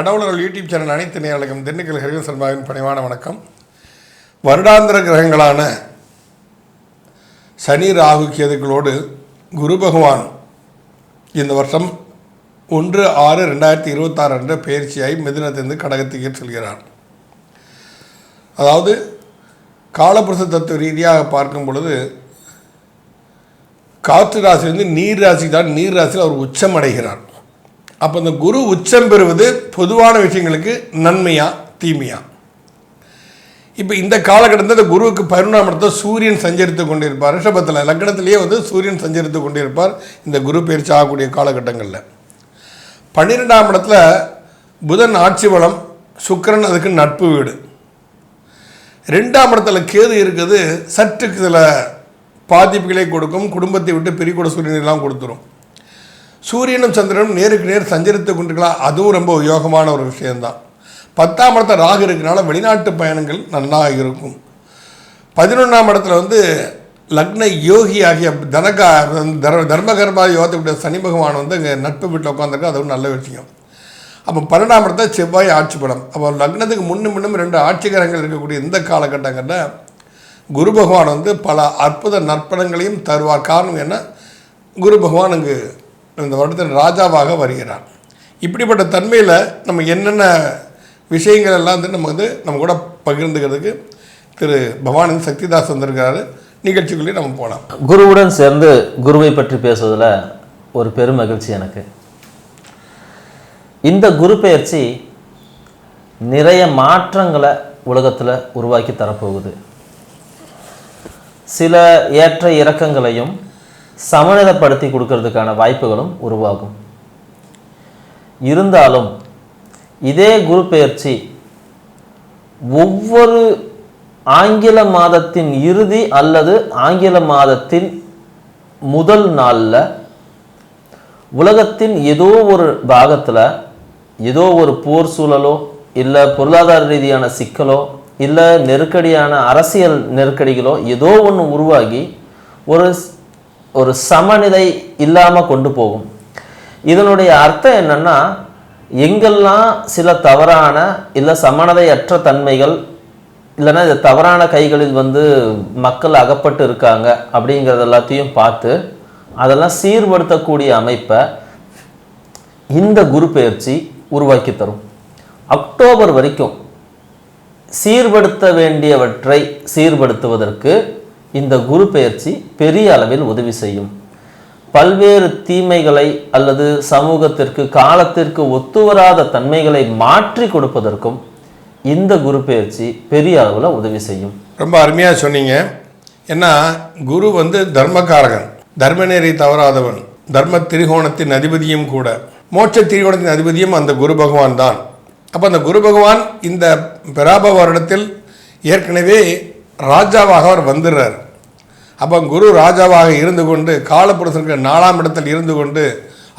கடவுளர்கள் YouTube channel அனைத்து நேயர்களுக்கும் திண்டுக்கல் ஹரிவன் சர்மாவின் பணிவான வணக்கம். வருடாந்திர கிரகங்களான சனி ராகு கேதுக்களோடு குரு பகவான் இந்த வருஷம் 1/6/2026 என்ற பயிற்சியாய் மிதுனத்திலிருந்து கடகத்துக்கு செல்கிறார். அதாவது காலபுருஷ தத்துவ ரீதியாக பார்க்கும் பொழுது காற்று ராசியிலிருந்து நீர் ராசி தான், நீர் ராசியில் அவர் உச்சம் அடைகிறார். அப்போ இந்த குரு உச்சம் பெறுவது பொதுவான விஷயங்களுக்கு நன்மையா தீமையா? இப்போ இந்த காலகட்டத்தில் இந்த குருவுக்கு 11ஆம் இடத்துல சூரியன் சஞ்சரித்து கொண்டிருப்பார். ரிஷபத்தில் லக்னத்திலேயே சூரியன் சஞ்சரித்து கொண்டிருப்பார் இந்த குரு பயிற்சி ஆகக்கூடிய காலகட்டங்களில். 12ஆம் இடத்துல புதன் ஆட்சி பலம், சுக்கிரன் அதுக்கு நட்பு வீடு. 2ஆம் இடத்துல கேது இருக்குது, சற்று சில பாதிப்புகளை கொடுக்கும், குடும்பத்தை விட்டு பிரிக்கூட சூரியனெல்லாம் கொடுத்துரும். சூரியனும் சந்திரனும் நேருக்கு நேர் சஞ்சரித்து கொண்டிருக்கலாம், அதுவும் ரொம்ப யோகமான ஒரு விஷயந்தான். 10ஆம் இடத்துல ராகு இருக்கிறனால வெளிநாட்டு பயணங்கள் நல்லா இருக்கும். 11ஆம் இடத்துல லக்ன யோகி ஆகிய தர்மகர்மா யோகத்துடைய சனி பகவான் இங்கே நட்பு வீட்டில் உட்காந்துருக்கு, அதுவும் நல்ல விஷயம். அப்போ 12ஆம் இடத்துல செவ்வாய் ஆட்சி பலம். அப்போ லக்னத்துக்கு முன்னும் 2 ஆட்சிகரங்கள் இருக்கக்கூடிய இந்த காலகட்டங்களில் குரு பகவான் பல அற்புத நற்பணங்களையும் தருவார். காரணம் என்ன? குரு பகவான் இங்கு இந்த வருடத்தில் ராஜாவாக வருகிறார். இப்படிப்பட்ட தன்மையில் நம்ம என்னென்ன விஷயங்கள் எல்லாம் நம்ம கூட பகிர்ந்துக்கிறதுக்கு திரு பவானந்த் சக்திதாஸ் வந்திருக்கிறாரு. நிகழ்ச்சிக்குள்ளே நம்ம போகலாம். குருவுடன் சேர்ந்து குருவை பற்றி பேசுவதில் ஒரு பெரும் மகிழ்ச்சி எனக்கு. இந்த குரு பெயர்ச்சி நிறைய மாற்றங்களை உலகத்தில் உருவாக்கி தரப்போகுது. சில ஏற்ற இறக்கங்களையும் சமநிலைப்படுத்தி கொடுக்கறதுக்கான வாய்ப்புகளும் உருவாகும். இருந்தாலும் இதே குரு பெயர்ச்சி ஒவ்வொரு ஆங்கில மாதத்தின் இறுதி அல்லது ஆங்கில மாதத்தின் முதல் நாளில் உலகத்தின் ஏதோ ஒரு பாகத்தில் ஏதோ ஒரு போர் சூழலோ இல்லை பொருளாதார ரீதியான சிக்கலோ இல்லை நெருக்கடியான அரசியல் நெருக்கடிகளோ ஏதோ ஒன்று உருவாகி ஒரு சமநிலை இல்லாமல் கொண்டு போகும். இதனுடைய அர்த்தம் என்னன்னா, எங்கெல்லாம் சில தவறான இல்லை சமநிலையற்ற தன்மைகள் இல்லைன்னா இது தவறான கைகளில் மக்கள் அகப்பட்டு இருக்காங்க அப்படிங்கிறது எல்லாத்தையும் பார்த்து அதெல்லாம் சீர்படுத்தக்கூடிய அமைப்பை இந்த குரு பெயர்ச்சி உருவாக்கி தரும். அக்டோபர் வரைக்கும் சீர்படுத்த வேண்டியவற்றை சீர்படுத்துவதற்கு இந்த குரு பெயர்ச்சி பெரிய அளவில் உதவி செய்யும். பல்வேறு தீமைகளை அல்லது சமூகத்திற்கு காலத்திற்கு ஒத்துவராத தன்மைகளை மாற்றி கொடுப்பதற்கும் இந்த குரு பெயர்ச்சி பெரிய அளவில் உதவி செய்யும். ரொம்ப அருமையாக சொன்னீங்க. ஏன்னா குரு தர்மகாரகன், தர்மநெறி தவறாதவன், தர்ம திரிகோணத்தின் அதிபதியும் கூட, மோட்ச திரிகோணத்தின் அதிபதியும் அந்த குரு பகவான் தான். அப்போ அந்த குரு பகவான் இந்த பிராப வருடத்தில் ஏற்கனவே ராஜாவாக அவர் வந்துடுறார். அப்போ குரு ராஜாவாக இருந்து கொண்டு காலபுருஷனுக்கு 4ஆம் இடத்தில் இருந்து கொண்டு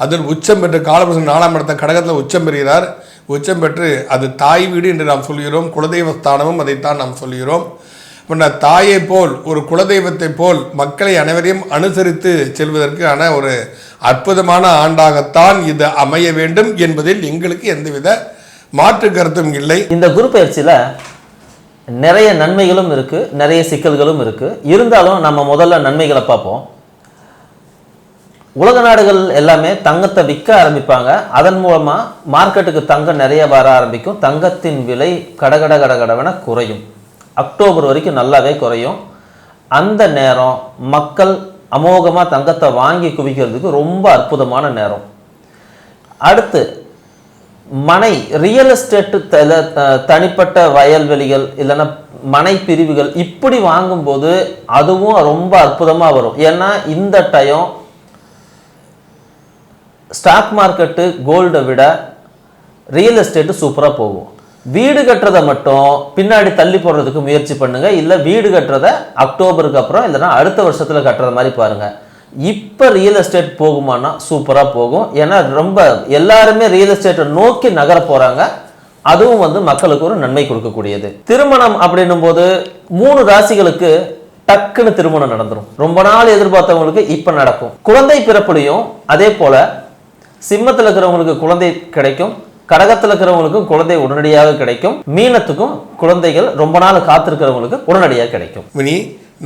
அதில் உச்சம் பெற்று காலபுருஷன் 4ஆம் இடத்தை கடகத்தில் உச்சம் பெறுகிறார். உச்சம் பெற்று அது தாய் வீடு என்று நாம் சொல்கிறோம். குலதெய்வ ஸ்தானமும் அதைத்தான் நாம் சொல்கிறோம். இப்போ தாயை போல் ஒரு குலதெய்வத்தை போல் மக்களை அனைவரையும் அனுசரித்து செல்வதற்கான ஒரு அற்புதமான ஆண்டாகத்தான் இது அமைய வேண்டும் என்பதில் எங்களுக்கு எந்தவித மாற்று கருத்தும் இல்லை. இந்த குரு பயிற்சியில் நிறைய நன்மைகளும் இருக்கு, நிறைய சிக்கல்களும் இருக்கு. இருந்தாலும் நம்ம முதல்ல நன்மைகளை பார்ப்போம். உலக நாடுகள் எல்லாமே தங்கத்தை விற்க ஆரம்பிப்பாங்க. அதன் மூலமா மார்க்கெட்டுக்கு தங்கம் நிறைய வர ஆரம்பிக்கும். தங்கத்தின் விலை கடகடவென குறையும். அக்டோபர் வரைக்கும் நல்லாவே குறையும். அந்த நேரம் மக்கள் அமோகமாக தங்கத்தை வாங்கி குவிக்கிறதுக்கு ரொம்ப அற்புதமான நேரம். அடுத்து மனை ரியல் எஸ்டேட்டு தனிப்பட்ட வயல்வெளிகள் இல்லைன்னா மனை பிரிவுகள் இப்படி வாங்கும்போது அதுவும் ரொம்ப அற்புதமாக வரும். ஏன்னா இந்த டைம் ஸ்டாக் மார்க்கெட்டு கோல்டை விட ரியல் எஸ்டேட்டு சூப்பராக போகும். வீடு கட்டுறதை மட்டும் பின்னாடி தள்ளி போடுறதுக்கு முயற்சி பண்ணுங்க. இல்லை வீடு கட்டுறதை அக்டோபருக்கு அப்புறம் இல்லைன்னா அடுத்த வருஷத்தில் கட்டுறது மாதிரி பாருங்க. இப்போ ரியல் எஸ்டேட் போகுமானா சூப்பராக போகும். ஏன்னா ரொம்ப எல்லாருமே ரியல் எஸ்டேட்டை நோக்கி நகர போகிறாங்க. அதுவும் மக்களுக்கு ஒரு நன்மை கொடுக்கக்கூடியது. திருமணம் அப்படின்னும் போது 3 ராசிகளுக்கு டக்குன்னு திருமணம் நடந்துடும். ரொம்ப நாள் எதிர்பார்த்தவங்களுக்கு இப்போ நடக்கும். குழந்தை பிறப்புலையும் அதே போல் சிம்மத்தில் இருக்கிறவங்களுக்கு குழந்தை கிடைக்கும், கடகத்தில் இருக்கிறவங்களுக்கும் குழந்தை உடனடியாக கிடைக்கும். மீனத்துக்கும் குழந்தைகள் ரொம்ப நாள் காத்திருக்கிறவங்களுக்கு உடனடியாக கிடைக்கும். இனி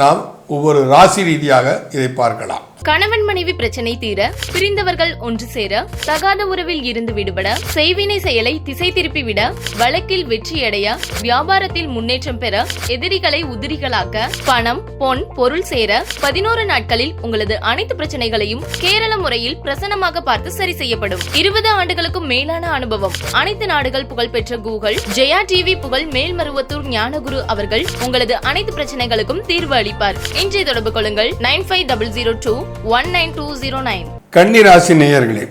நாம் ஒவ்வொரு ராசி ரீதியாக இதை பார்க்கலாம். கணவன் மனைவி பிரச்சனை தீர, பிரிந்தவர்கள் ஒன்று சேர, தகாத உறவில் இருந்து விடுபட, செய்வினை செயலை திசை திருப்பி விட, வழக்கில் வெற்றியடைய, வியாபாரத்தில் முன்னேற்றம் பெற, எதிரிகளை உதிரிகளாக்க, பணம் பொன் பொருள் சேர 11 நாட்களில் உங்களது அனைத்து பிரச்சனைகளையும் கேரள முறையில் பிரசன்னமாக பார்த்து சரி செய்யப்படும். 20 ஆண்டுகளுக்கும் மேலான அனுபவம், அனைத்து நாடுகள் புகழ்பெற்ற கூகுள் ஜெயா டிவி புகழ் மேல்மருவத்தூர் ஞானகுரு அவர்கள் உங்களது அனைத்து பிரச்சனைகளுக்கும் தீர்வு அளிப்பார். இன்றைய தொடர்பு கொள்ளுங்கள் 9500219209. கன்னி ராசி நேயர்களே,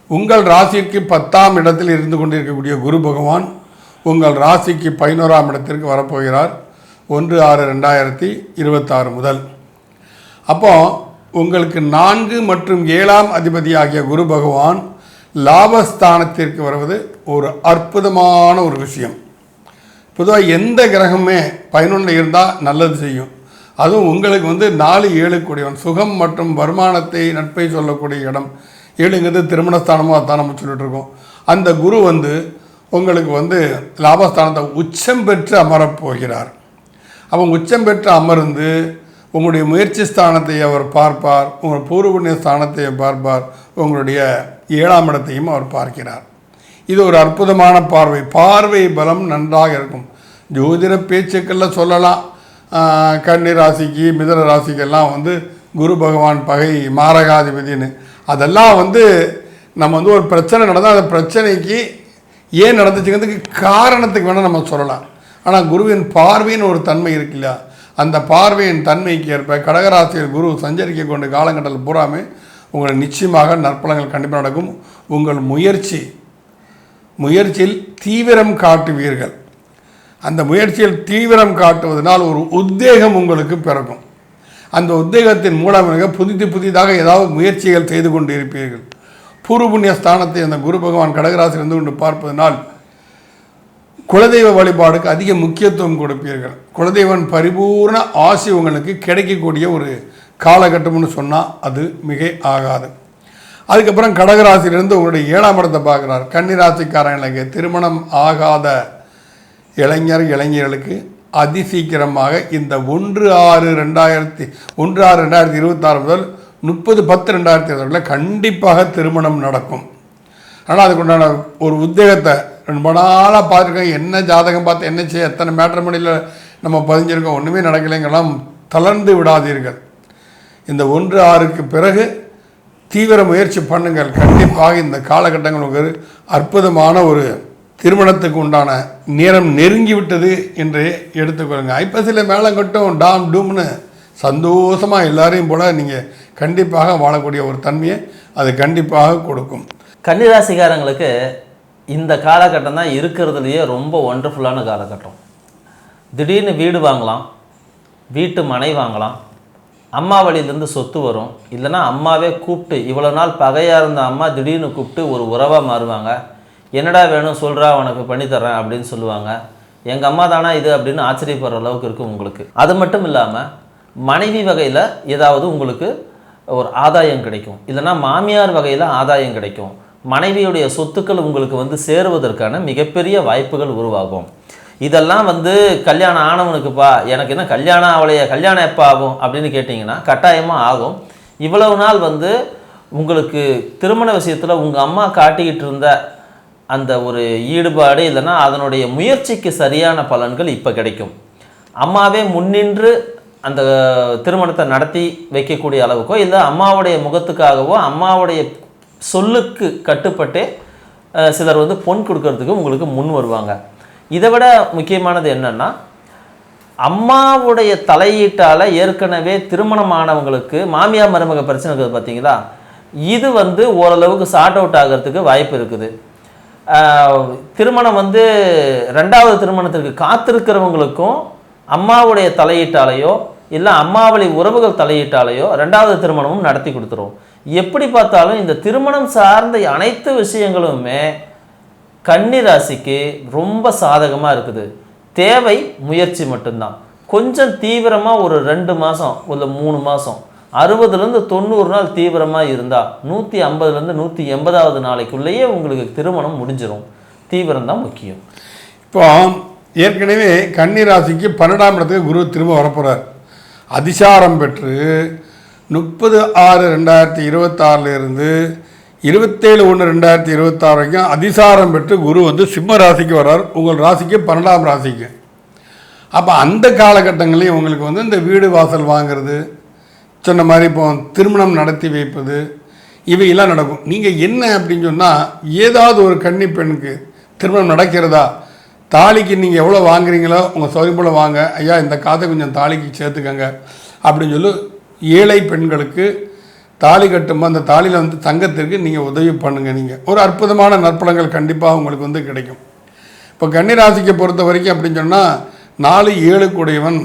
உங்கள் ராசிக்கு 10ஆம் இடத்தில் இருந்து கொண்டிருக்கக்கூடிய குரு பகவான் உங்கள் ராசிக்கு 11ஆம் இடத்திற்கு வரப்போகிறார் 1/6/2026 முதல். அப்போ உங்களுக்கு 4 மற்றும் 7ஆம் அதிபதி ஆகிய குரு பகவான் லாபஸ்தானத்திற்கு வருவது ஒரு அற்புதமான ஒரு விஷயம். பொதுவாக எந்த கிரகமே 11 இருந்தால் நல்லது செய்யும். அதுவும் உங்களுக்கு 4-7 கூடியவன், சுகம் மற்றும் வருமானத்தை நட்பை சொல்லக்கூடிய இடம். 7ங்கிறது திருமணஸ்தானமும் அதான் நம்ம சொல்லிட்டு இருக்கோம். அந்த குரு உங்களுக்கு லாபஸ்தானத்தை உச்சம் பெற்று அமரப்போகிறார். அவன் உச்சம் பெற்று அமர்ந்து உங்களுடைய முயற்சி ஸ்தானத்தை அவர் பார்ப்பார், உங்கள் பூர்வ புண்ணிய ஸ்தானத்தை பார்ப்பார், உங்களுடைய 7ஆம் இடத்தையும் அவர் பார்க்கிறார். இது ஒரு அற்புதமான பார்வை. பார்வை பலம் நன்றாக இருக்கும். ஜோதிட பேச்சுக்களில் சொல்லலாம், கன்னி ராசிக்கு மிதுன ராசிக்கெல்லாம் குரு பகவான் பகை மாரகாதிபதினு. அதெல்லாம் நம்ம ஒரு பிரச்சனை நடந்தால் அந்த பிரச்சனைக்கு ஏன் நடந்துச்சுங்கிறதுக்கு காரணத்துக்கு வேணால் நம்ம சொல்லலாம். ஆனால் குருவின் பார்வைன்னு ஒரு தன்மை இருக்கு இல்லையா, அந்த பார்வையின் தன்மைக்கு ஏற்ப கடகராசியில் குரு சஞ்சரிக்க கொண்டு காலங்கட்டத்தில் பூராமே உங்களை நிச்சயமாக நற்பலங்கள் கண்டிப்பாக நடக்கும். உங்கள் முயற்சியில் தீவிரம் காட்டுவீர்கள். அந்த முயற்சியில் தீவிரம் காட்டுவதனால் ஒரு உத்வேகம் உங்களுக்கு பிறக்கும். அந்த உத்வேகத்தின் மூலமாக புதிதாக ஏதாவது முயற்சிகள் செய்து கொண்டு இருப்பீர்கள். பூர்வ புண்ணிய ஸ்தானத்தை அந்த குரு பகவான் கடகராசி இருந்து கொண்டு பார்ப்பதனால் குலதெய்வ வழிபாடுக்கு அதிக முக்கியத்துவம் கொடுப்பீர்கள். குலதெய்வன் பரிபூர்ண ஆசி உங்களுக்கு கிடைக்கக்கூடிய ஒரு காலகட்டம்னு சொன்னால் அது மிக ஆகாது. அதுக்கப்புறம் கடகராசியிலிருந்து உங்களுடைய 7ஆம் இடத்தை பார்க்குறார். கன்னிராசிக்காரங்களுக்கு திருமணம் ஆகாத இளைஞர்களுக்கு அதிசீக்கிரமாக இந்த 1/6/2026 முதல் 30/10/2026 கண்டிப்பாக திருமணம் நடக்கும். ஆனால் அதுக்குண்டான ஒரு உத்வேகத்தை ரொம்ப நாளாக பார்த்துருக்கோம். என்ன ஜாதகம் பார்த்து என்ன செய்ய, எத்தனை மேட்ரிமோனியில் நம்ம பதிஞ்சிருக்கோம், ஒன்றுமே நடக்கலைங்கெல்லாம் தளர்ந்து விடாதீர்கள். இந்த 1/6க்கு பிறகு தீவிர முயற்சி பண்ணுங்கள். கண்டிப்பாக இந்த காலகட்டங்கள் உங்களுக்கு அற்புதமான ஒரு திருமணத்துக்கு உண்டான நேரம் நெருங்கி விட்டது என்று எடுத்துக்கொள்ளுங்க. ஐப்பசியில் மேளம் கட்டும் டாம் டூம்னு சந்தோஷமாக எல்லாரையும் போல் நீங்கள் கண்டிப்பாக வாழக்கூடிய ஒரு தன்மையை அது கண்டிப்பாக கொடுக்கும். கன்னிராசிக்காரங்களுக்கு இந்த காலகட்டம் தான் இருக்கிறதுலையே ரொம்ப ஒண்டர்ஃபுல்லான காலகட்டம். திடீர்னு வீடு வாங்கலாம், வீட்டு மனை வாங்கலாம், அம்மா வழியிலேருந்து சொத்து வரும். இல்லைனா அம்மாவே கூப்பிட்டு, இவ்வளோ நாள் பகையாக இருந்த அம்மா திடீர்னு கூப்பிட்டு ஒரு உறவாக மாறுவாங்க. என்னடா வேணும் சொல்கிறா, உனக்கு பண்ணித்தரேன் அப்படின்னு சொல்லுவாங்க. எங்கள் அம்மா தானா இது அப்படின்னு ஆச்சரியப்படுற அளவுக்கு இருக்கும் உங்களுக்கு. அது மட்டும் இல்லாமல் மனைவி வகையில் ஏதாவது உங்களுக்கு ஒரு ஆதாயம் கிடைக்கும், இல்லைனா மாமியார் வகையில் ஆதாயம் கிடைக்கும். மனைவியுடைய சொத்துக்கள் உங்களுக்கு சேருவதற்கான மிகப்பெரிய வாய்ப்புகள் உருவாகும். இதெல்லாம் கல்யாணம் ஆனவனுக்குப்பா, எனக்கு என்ன கல்யாணம் ஆகலையா, கல்யாணம் எப்போ ஆகும் அப்படின்னு கேட்டிங்கன்னா கட்டாயமாக ஆகும். இவ்வளவு நாள் உங்களுக்கு திருமண விஷயத்தில் உங்கள் அம்மா காட்டிக்கிட்டு இருந்த அந்த ஒரு ஈடுபாடு இல்லைன்னா அதனுடைய முயற்சிக்கு சரியான பலன்கள் இப்போ கிடைக்கும். அம்மாவே முன்னின்று அந்த திருமணத்தை நடத்தி வைக்கக்கூடிய அளவுக்கோ, இல்லை அம்மாவுடைய முகத்துக்காகவோ அம்மாவுடைய சொல்லுக்கு கட்டுப்பட்டு சிலர் பொன் கொடுக்கறதுக்கு உங்களுக்கு முன் வருவாங்க. இதை விட முக்கியமானது என்னென்னா, அம்மாவுடைய தலையீட்டால் ஏற்கனவே திருமணமானவங்களுக்கு மாமியார் மருமக பிரச்சனை இருக்குது பார்த்தீங்களா, இது ஓரளவுக்கு சார்ட் அவுட் ஆகிறதுக்கு வாய்ப்பு இருக்குது. திருமணம் 2வது திருமணத்திற்கு காத்திருக்கிறவங்களுக்கும் அம்மாவுடைய தலையீட்டாலேயோ இல்லை அம்மாவளி உறவுகள் தலையீட்டாலேயோ 2வது திருமணமும் நடத்தி கொடுத்துரும். எப்படி பார்த்தாலும் இந்த திருமணம் சார்ந்த அனைத்து விஷயங்களுமே கன்னி ராசிக்கு ரொம்ப சாதகமாக இருக்குது. தேவை முயற்சி மட்டும்தான். கொஞ்சம் தீவிரமாக ஒரு 2 மாதம் இல்லை 3 மாதம் 60லேருந்து 90 நாள் தீவிரமாக இருந்தால் 150லேருந்து 180வது நாளைக்குள்ளேயே உங்களுக்கு திருமணம் முடிஞ்சிடும். தீவிரம் தான் முக்கியம். இப்போ ஏற்கனவே கன்னி ராசிக்கு 12ஆம் இடத்துக்கு குரு திரும்ப வரப்போகிறார். அதிசாரம் பெற்று 30/6/2026 இருந்து 27/1/2026 வரைக்கும் அதிசாரம் பெற்று குரு வந்து சிம்ம ராசிக்கு வர்றார், உங்கள் ராசிக்கு 12ஆம் ராசிக்கு. அப்போ அந்த காலகட்டங்களையும் உங்களுக்கு வந்து இந்த வீடு வாசல் வாங்கிறது, சொன்ன மாதிரி இப்போ திருமணம் நடத்தி வைப்பது, இவையெல்லாம் நடக்கும். நீங்கள் என்ன அப்படின்னு சொன்னால், ஏதாவது ஒரு கன்னி பெண்ணுக்கு திருமணம் நடக்கிறதா, தாலிக்கு நீங்கள் எவ்வளோ வாங்குறீங்களோ உங்கள் சௌகரியம் போல் வாங்க, ஐயா இந்த காசை கொஞ்சம் தாலிக்கு சேர்த்துக்கங்க அப்படின்னு சொல்லி ஏழை பெண்களுக்கு தாலி கட்டும்போது அந்த தாலியில் வந்து தங்கத்திற்கு நீங்கள் உதவி பண்ணுங்கள். நீங்கள் ஒரு அற்புதமான நற்பலங்கள் கண்டிப்பாக உங்களுக்கு வந்து கிடைக்கும். இப்போ கன்னிராசிக்கு பொறுத்த வரைக்கும் அப்படின்னு சொன்னால் 4-7 கூடியவன்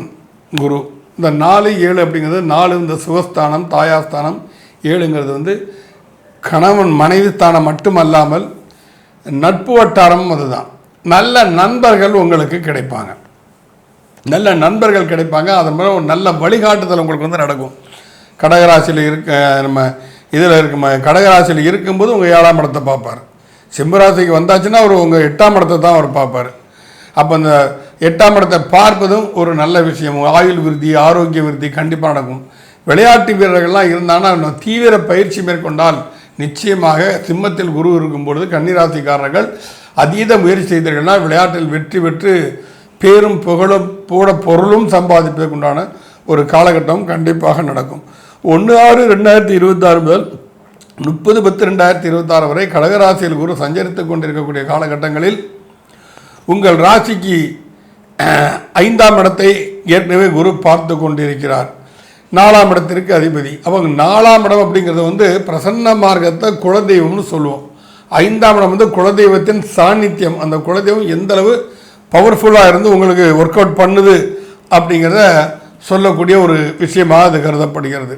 குரு. இந்த 4-7 அப்படிங்கிறது 4 இந்த சுகஸ்தானம், தாயாஸ்தானம், 7ங்கிறது வந்து கணவன் மனைவி ஸ்தானம் மட்டுமல்லாமல் நட்பு வட்டாரமும் அதுதான். நல்ல நண்பர்கள் உங்களுக்கு கிடைப்பாங்க, நல்ல நண்பர்கள் கிடைப்பாங்க. அதன் மூலம் ஒரு நல்ல வழிகாட்டுதல் உங்களுக்கு வந்து நடக்கும். கடகராசியில் நம்ம இதில் கடகராசியில் இருக்கும்போது உங்கள் 7ஆம் இடத்தை பார்ப்பார். சிம்மராசிக்கு வந்தாச்சுன்னா அவர் உங்கள் 8ஆம் இடத்தை தான் அவர் பார்ப்பார். அப்போ அந்த 8ஆம் இடத்தை பார்ப்பதும் ஒரு நல்ல விஷயம். ஆயுள் விருத்தி, ஆரோக்கிய விருத்தி கண்டிப்பாக நடக்கும். விளையாட்டு வீரர்கள்லாம் இருந்தாங்கன்னா தீவிர பயிற்சி மேற்கொண்டால் நிச்சயமாக சிம்மத்தில் குரு இருக்கும்பொழுது கன்னிராசிக்காரர்கள் அதீத முயற்சி செய்தீர்கள்னா விளையாட்டில் வெற்றி பெற்று பேரும் புகழும் பொருளும் சம்பாதிப்பதற்குண்டான ஒரு காலகட்டம் கண்டிப்பாக நடக்கும். 1/6/2026 முதல் 30/10/2026 வரை கடகராசியில் குரு சஞ்சரித்து கொண்டிருக்கக்கூடிய காலகட்டங்களில் உங்கள் ராசிக்கு 5ஆம் இடத்தை ஏற்கனவே குரு பார்த்து கொண்டிருக்கிறார். 4ஆம் இடத்திற்கு அதிபதி. அவங்க 4ஆம் இடம் அப்படிங்கிறது வந்து பிரசன்ன மார்க்கத்தை குலதெய்வம்னு சொல்லுவோம். 5ஆம் இடம் வந்து குலதெய்வத்தின் சாநித்தியம். அந்த குலதெய்வம் எந்தளவு பவர்ஃபுல்லாக இருந்து உங்களுக்கு ஒர்க் அவுட் பண்ணுது அப்படிங்கிறத சொல்லக்கூடிய ஒரு விஷயமாக அது கருதப்படுகிறது.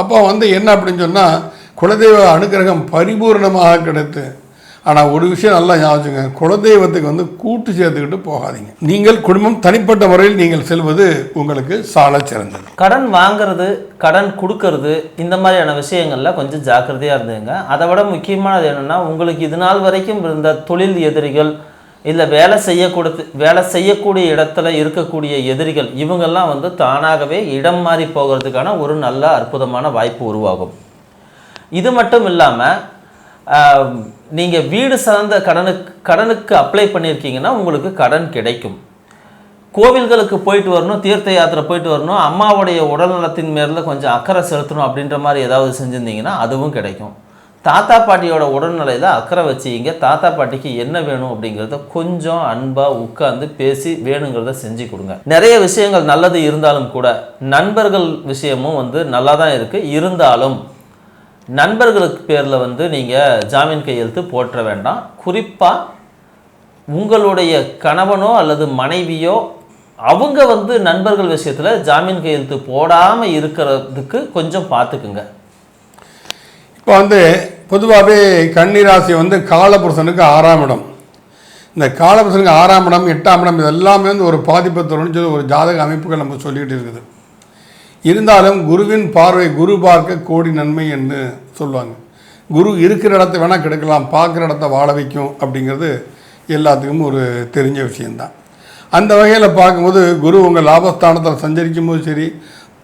அப்போ வந்து என்ன அப்படின்னு சொன்னால் குலதெய்வ அனுக்கிரகம் பரிபூர்ணமாக கிடைத்து. ஆனால் ஒரு விஷயம் நல்லா ஞாபகங்க, குலதெய்வத்துக்கு வந்து கூட்டு சேர்த்துக்கிட்டு போகாதீங்க. நீங்கள் குடும்பம் தனிப்பட்ட முறையில் நீங்கள் செல்வது உங்களுக்கு சால சிறந்தது. கடன் வாங்கிறது, கடன் கொடுக்கறது, இந்த மாதிரியான விஷயங்கள்ல கொஞ்சம் ஜாக்கிரதையாக இருந்துங்க. அதை விட முக்கியமானது என்னென்னா, உங்களுக்கு இது நாள் வரைக்கும் இருந்த தொழில் எதிரிகள், இல்லை வேலை செய்யக்கூடிய இடத்துல இருக்கக்கூடிய எதிரிகள், இவங்கெல்லாம் வந்து தானாகவே இடம் மாறி போகிறதுக்கான ஒரு நல்ல அற்புதமான வாய்ப்பு உருவாகும். இது மட்டும் இல்லாமல் நீங்கள் வீடு சார்ந்த கடனுக்கு அப்ளை பண்ணியிருக்கீங்கன்னா உங்களுக்கு கடன் கிடைக்கும். கோவில்களுக்கு போயிட்டு வரணும், தீர்த்த யாத்திரை போயிட்டு வரணும், அம்மாவுடைய உடல் நலத்தின் மேலில் கொஞ்சம் அக்கறை செலுத்தணும் அப்படின்ற மாதிரி ஏதாவது செஞ்சுருந்தீங்கன்னா அதுவும் கிடைக்கும். தாத்தா பாட்டியோட உடல்நிலையில் அக்கறை வச்சுக்கிங்க. தாத்தா பாட்டிக்கு என்ன வேணும் அப்படிங்கிறத கொஞ்சம் அன்பாக உட்காந்து பேசி வேணுங்கிறத செஞ்சு கொடுங்க. நிறைய விஷயங்கள் நல்லது இருந்தாலும் கூட நண்பர்கள் விஷயமும் வந்து நல்லா தான் இருக்குது. இருந்தாலும் நண்பர்களுக்கு பேரில் வந்து நீங்கள் ஜாமீன் கையெழுத்து போற்ற வேண்டாம். குறிப்பாக உங்களுடைய கணவனோ அல்லது மனைவியோ அவங்க வந்து நண்பர்கள் விஷயத்தில் ஜாமீன் கையெழுத்து போடாமல் இருக்கிறதுக்கு கொஞ்சம் பார்த்துக்குங்க. இப்போ வந்து பொதுவாகவே கன்னிராசி வந்து காலபுருஷனுக்கு 6ஆம் இடம். இந்த காலபுருஷனுக்கு 6ஆம் இடம், 8ஆம் இடம் இதெல்லாமே வந்து ஒரு பாதிப்பை தரும்னு சொல்லி ஒரு ஜாதக அமைப்புகள் நம்ம சொல்லிக்கிட்டு இருக்குது. இருந்தாலும் குருவின் பார்வை குரு பார்க்க கோடி நன்மை என்று சொல்லுவாங்க. குரு இருக்கிற இடத்த வேணால் கெடுக்கலாம், பார்க்குற இடத்த வாழ வைக்கும் அப்படிங்கிறது எல்லாத்துக்கும் ஒரு தெரிஞ்ச விஷயந்தான். அந்த வகையில் பார்க்கும்போது குரு உங்கள் லாபஸ்தானத்தில் சஞ்சரிக்கும் போது சரி,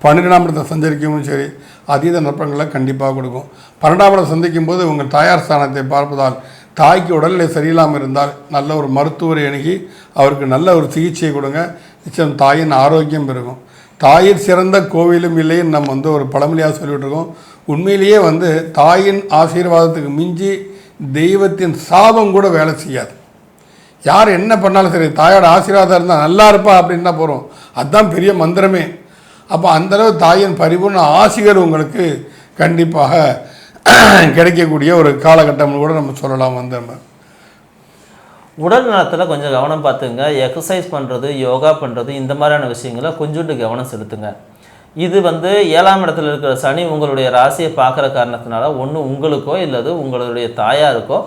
12ஆம் இடத்தை சஞ்சரிக்கும் போது சரி, அதீத நற்பங்களை கண்டிப்பாக கொடுக்கும். 12ஆம் இடம் சந்திக்கும் போது உங்கள் தாயார் ஸ்தானத்தை பார்ப்பதால் தாய்க்கு உடல்நிலை சரியில்லாமல் இருந்தால் நல்ல ஒரு மருத்துவரை அணுகி அவருக்கு நல்ல ஒரு சிகிச்சை கொடுங்க. நிச்சயம் தாயின் ஆரோக்கியம் பெருகும். தாயிற் சிறந்த கோவிலும் இல்லைன்னு நம்ம வந்து ஒரு பழமொழியாக சொல்லிகிட்டு இருக்கோம். உண்மையிலேயே வந்து தாயின் ஆசீர்வாதத்துக்கு மிஞ்சி தெய்வத்தின் சாபம் கூட வேலை செய்யாது. யார் என்ன பண்ணாலும் சரி, தாயோட ஆசீர்வாதம் இருந்தால் நல்லா இருப்பா அப்படின்னா போகிறோம், அதுதான் பெரிய மந்திரமே. அப்போ அந்தளவு தாயின் பரிபூர்ண ஆசிகள் உங்களுக்கு கண்டிப்பாக கிடைக்கக்கூடிய ஒரு காலகட்டம்னு கூட நம்ம சொல்லலாம். வந்து நம்ம உடல் நலத்தில் கொஞ்சம் கவனம் பார்த்துங்க. எக்ஸசைஸ் பண்ணுறது, யோகா பண்ணுறது, இந்த மாதிரியான விஷயங்களை கொஞ்சோண்டு கவனம் செலுத்துங்க. இது வந்து 7ஆம் இடத்துல இருக்கிற சனி உங்களுடைய ராசியை பார்க்குற காரணத்தினால ஒன்று உங்களுக்கோ இல்லது உங்களுடைய தாயாருக்கோ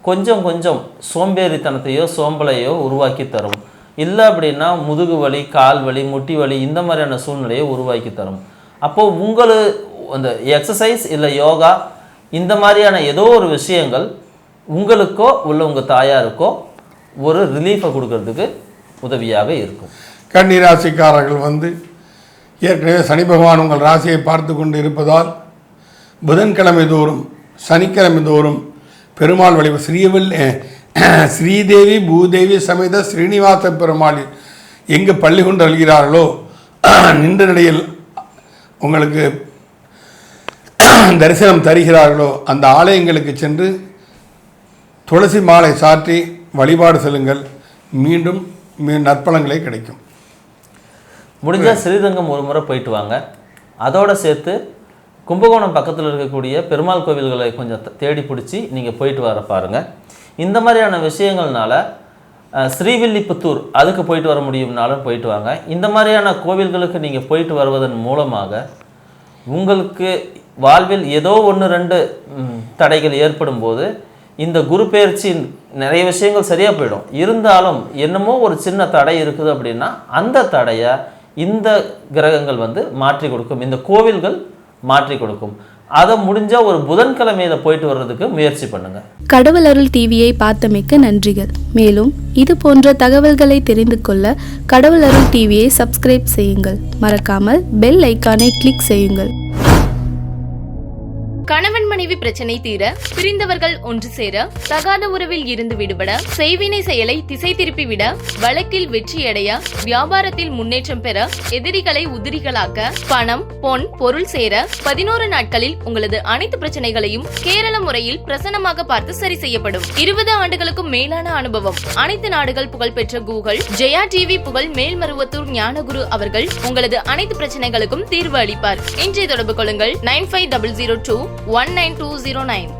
கொஞ்சம் சோம்பேறித்தனத்தையோ சோம்பலையோ உருவாக்கி தரும். இல்லை அப்படின்னா முதுகு வலி, கால் வலி, முட்டி வலி, இந்த மாதிரியான சூழ்நிலையை உருவாக்கி தரும். அப்போது அந்த எக்ஸசைஸ் இல்லை யோகா இந்த மாதிரியான ஏதோ ஒரு விஷயங்கள் உங்களுக்கோ உள்ள உங்கள் தாயாருக்கோ ஒரு ரிலீஃபை கொடுக்கறதுக்கு உதவியாக இருக்கும். கன்னி ராசிக்காரர்கள் ஏற்கனவே சனி பகவான் உங்கள் ராசியை பார்த்து கொண்டு இருப்பதால் புதன்கிழமை தோறும் சனிக்கிழமை தோறும் பெருமாள் வழிபாடு ஸ்ரீதேவி பூதேவி சமேத ஸ்ரீனிவாச பெருமாள் எங்கு பள்ளி கொண்டு அழுகிறார்களோ நின்ற நிலையில் உங்களுக்கு தரிசனம் தருகிறார்களோ அந்த ஆலயங்களுக்கு சென்று துளசி மாலை சாற்றி வழிபாடு செல்லுங்கள். மீண்டும் நற்பலங்களே கிடைக்கும். முடிஞ்சால் ஸ்ரீரங்கம் ஒரு முறை போயிட்டு வாங்க. அதோடு சேர்த்து கும்பகோணம் பக்கத்தில் இருக்கக்கூடிய பெருமாள் கோவில்களை கொஞ்சம் தேடி பிடிச்சி நீங்கள் போயிட்டு வர பாருங்கள். இந்த மாதிரியான விஷயங்கள்னால ஸ்ரீவில்லிபுத்தூர் அதுக்கு போயிட்டு வர முடியும்னாலும் போயிட்டு வாங்க. இந்த மாதிரியான கோவில்களுக்கு நீங்கள் போயிட்டு வருவதன் மூலமாக உங்களுக்கு வாழ்வில் ஏதோ 1-2 தடைகள் ஏற்படும் போது இந்த குரு பெயர்ச்சி நிறைய விஷயங்கள் சரியாக போயிடும். இருந்தாலும் என்னமோ ஒரு சின்ன தடை இருக்குது அப்படின்னா அந்த தடையை இந்த கிரகங்கள் மாற்றி கொடுக்கும், இந்த கோவில்கள் மாற்றி கொடுக்கும். அதை முடிஞ்சால் ஒரு புதன்கிழமையில போயிட்டு வர்றதுக்கு முயற்சி பண்ணுங்க. கடவுள் அருள் டிவியை பார்த்தமைக்கு நன்றிகள். மேலும் இது போன்ற தகவல்களை தெரிந்து கொள்ள கடவுள் அருள் டிவியை சப்ஸ்கிரைப் செய்யுங்கள். மறக்காமல் பெல் ஐக்கானை கிளிக் செய்யுங்கள். கணவன் மனைவி பிரச்சனை தீர, பிரிந்தவர்கள் ஒன்று சேர, தகாத உறவில் இருந்து விடுபட, செய்வினை செயலை திசை திருப்பி விட, வழக்கில் வெற்றியடைய, வியாபாரத்தில் முன்னேற்றம் பெற, எதிரிகளை உதிரிகளாக்க, பணம் பொன் பொருள் சேர 11 நாட்களில் உங்களது அனைத்து பிரச்சனைகளையும் கேரள முறையில் பிரசன்னமாக பார்த்து சரி செய்யப்படும். 20 ஆண்டுகளுக்கும் மேலான அனுபவம். அனைத்து நாடுகள் புகழ்பெற்ற கூகுள் ஜெயா டிவி புகழ் மேல்மருவத்தூர் ஞானகுரு அவர்கள் உங்களது அனைத்து பிரச்சனைகளுக்கும் தீர்வு அளிப்பார். இன்றைய தொடர்பு கொள்ளுங்கள் 9500219209.